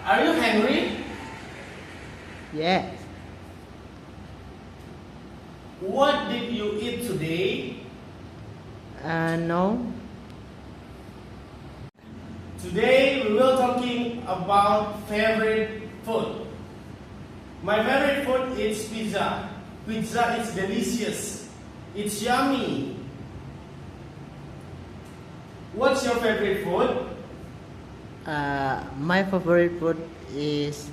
Are you hungry? Yes. What did you eat today? No. Today we will talking about favorite food. My favorite food is pizza. Pizza is delicious. It's yummy. What's your favorite food? My favorite food is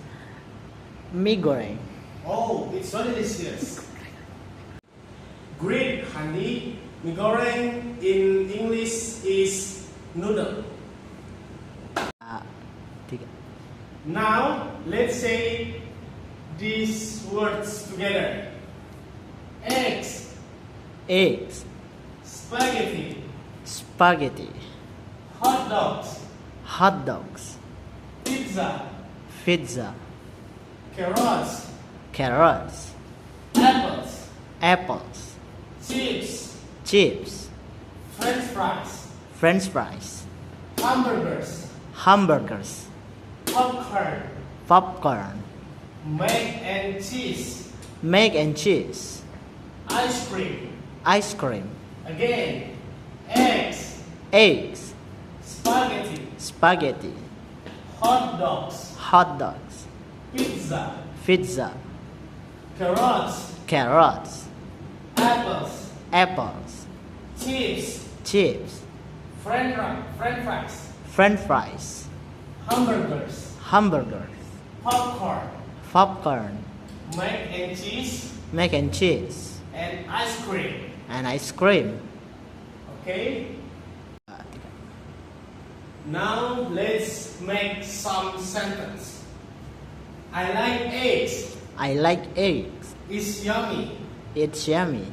mie goreng. Oh, it's so delicious. Great, honey. Mie goreng in English is noodle. Tiga. Now, let's say these words together. Eggs, Eggs. spaghetti, Spaghetti. hot dogs, Hot dogs. pizza, Pizza. carrots, Carrots. apples, Apples. chips, Chips. french fries, French fries. hamburgers, Hamburgers. popcorn, Popcorn. mac and cheese, Mac and cheese. ice cream. Ice cream. Again, eggs, Eggs. spaghetti, Spaghetti. hot dogs, Hot dogs. pizza, Pizza. carrots, Carrots. apples, Apples. chips, Chips. french fries, French fries. hamburgers, Hamburgers. popcorn, Popcorn. mac and cheese, Mac and cheese. and ice cream. And ice cream. Okay? Now let's make some sentence. I like eggs. I like eggs. It's yummy. It's yummy.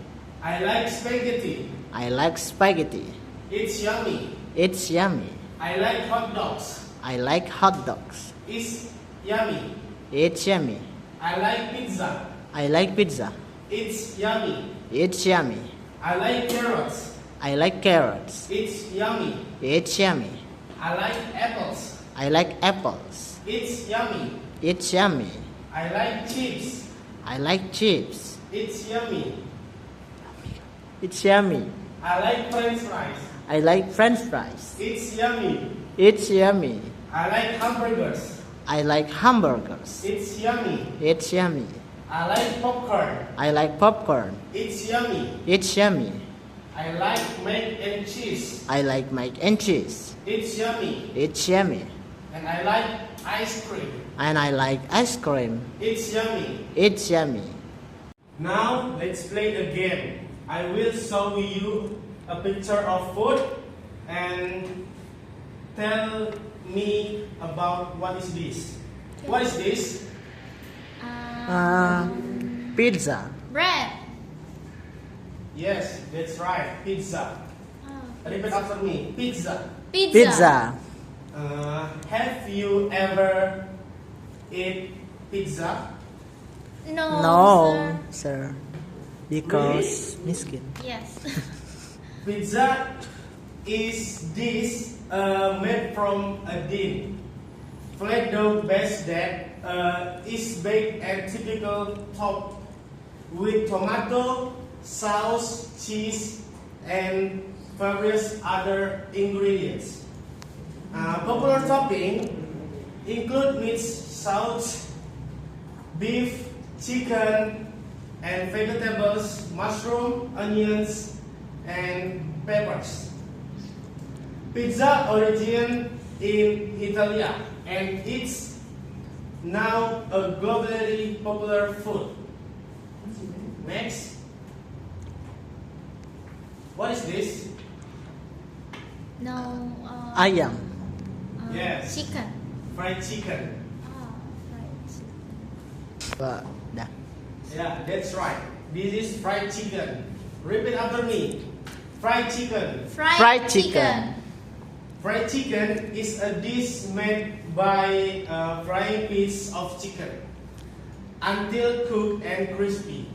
I like spaghetti. I like spaghetti. It's yummy. It's yummy. I like hot dogs. I like hot dogs. It's yummy. It's yummy. I like pizza. I like pizza. It's yummy. It's yummy. I like carrots. I like carrots. It's yummy. It's yummy. I like apples. I like apples. It's yummy. It's yummy. I like chips. I like chips. It's yummy. It's yummy. I like french fries. I like french fries. It's yummy. It's yummy. I like hamburgers. I like hamburgers. It's yummy. It's yummy. I like popcorn. I like popcorn. It's yummy. It's yummy. I like mac and cheese. I like mac and cheese. It's yummy. It's yummy. And I like ice cream. And I like ice cream. It's yummy. It's yummy. Now let's play a game. I will show you a picture of food and tell me about what is this. What is this? Pizza. Bread. Yes, that's right. Pizza. Repeat after me. Pizza. Pizza. Have you ever eat pizza? No. No, sir. Because miskin. Yes. Pizza is dish made from a din, flat dough base that is baked and typical topped with tomato, sauce, cheese, and various other ingredients. Popular topping include meat, sauce, beef, chicken, and vegetables, mushroom, onions, and peppers. Pizza originated in Italy and it's now a globally popular food. Next. What is this? No. Ayam. Yes. Chicken. Fried chicken. Right. Dah. Yeah, that's right. This is fried chicken. Repeat after me. Fried chicken. Fried chicken. Fried chicken is a dish made by frying piece of chicken until cooked and crispy.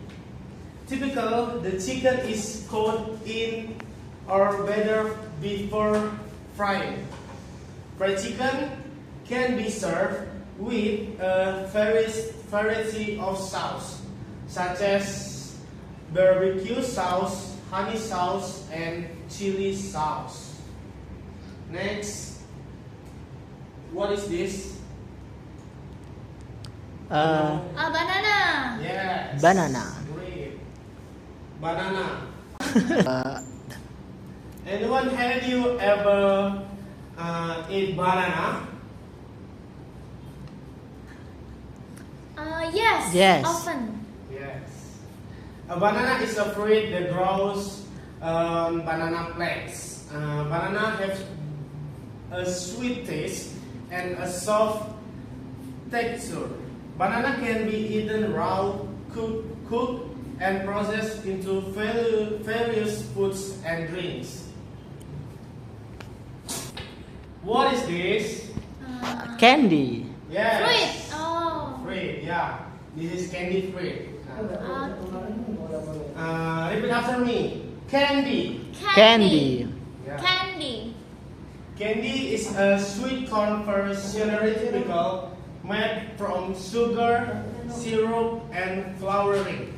Typical, the chicken is cooked in or better before frying. Fried chicken can be served with a variety of sauce, such as barbecue sauce, honey sauce, and chili sauce. Next, what is this? Banana. Yes. Banana. Great. Banana. Anyone, have you ever eat banana? Yes. Yes. Often. Yes. A banana is a fruit that grows on banana plants. Banana has a sweet taste and a soft texture. Banana can be eaten raw, cooked, and processed into various foods and drinks. What is this? Candy. Yes. Fruit. Oh. Fruit, yeah. This is candy fruit. Uh, Repeat after me. Candy. Candy. Yeah. Candy. Candy is a sweet confectionery typical made from sugar, syrup, and flavoring.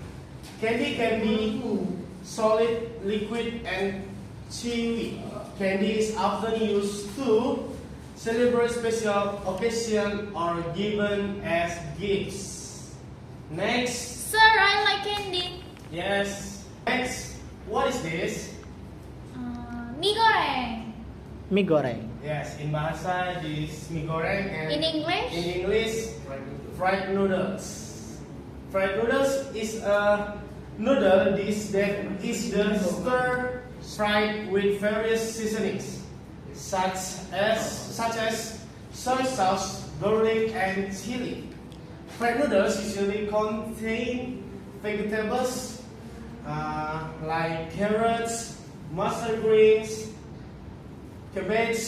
Candy can be solid, liquid, and chewy. Candy is often used to celebrate special occasions or given as gifts. Next. Sir, I like candy. Yes. Next. What is this? Mie goreng. Mie goreng. Yes, in bahasa this mie goreng and In English? in English fried noodles. Fried noodles is a noodle dish that is the stir fried with various seasonings such as soy sauce, garlic, and chili. Fried noodles usually contain vegetables like carrots, mustard greens, cabbage,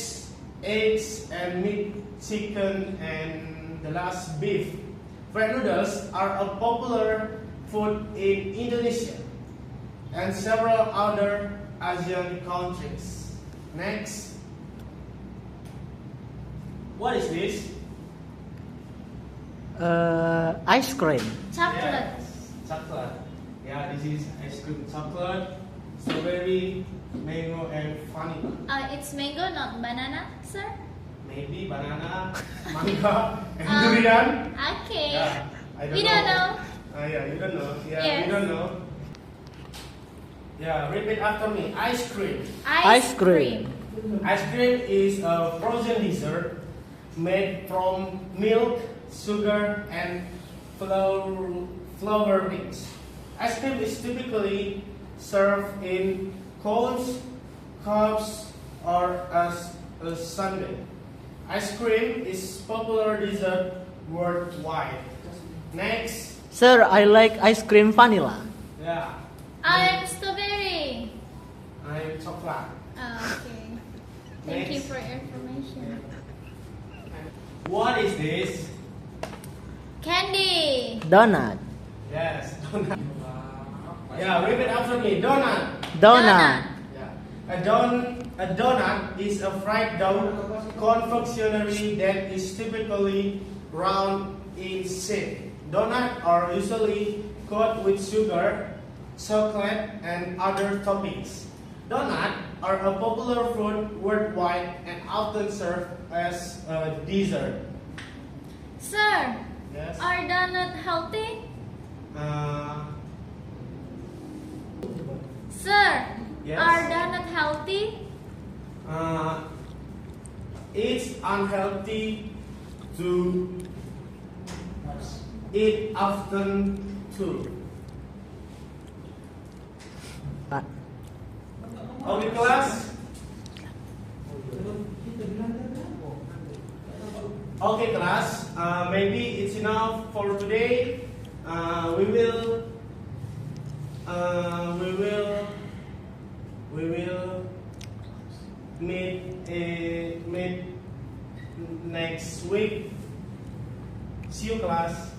eggs, and meat, chicken, and the last beef. Fried noodles are a popular food in Indonesia and several other Asian countries. Next. What is this? Ice cream. Chocolate. Yes, chocolate. Yeah, this is ice cream chocolate, strawberry, mango, and vanilla. It's mango, not banana, sir. Maybe banana, mangga, and durian. Okay. Yeah, I We don't know. Yeah, you don't know. Yeah, Yes. you don't know. Yeah, repeat after me. Ice cream. Ice cream. Ice cream is a frozen dessert made from milk, sugar, and flavorings. Ice cream is typically served in cones, cups, or as a sundae. Ice cream is popular dessert worldwide. Next. Sir, I like ice cream vanilla. Yeah. I'm strawberry. I'm chocolate. Okay. Thank you Next. for your information. What is this? Candy. Donut. Yes, donut. Yeah, repeat after me. Donut. Donut. Yeah. A donut is a fried dough confectionery that is typically round in shape. Donuts are usually coated with sugar, chocolate, and other toppings. Donuts are a popular food worldwide and often served as a dessert. Sir, Yes. are donut healthy? Sir, Yes. are donut healthy? It's unhealthy to eat often too. Okay, class. Okay, class. Maybe it's enough for today. We will meet next week. See you, class.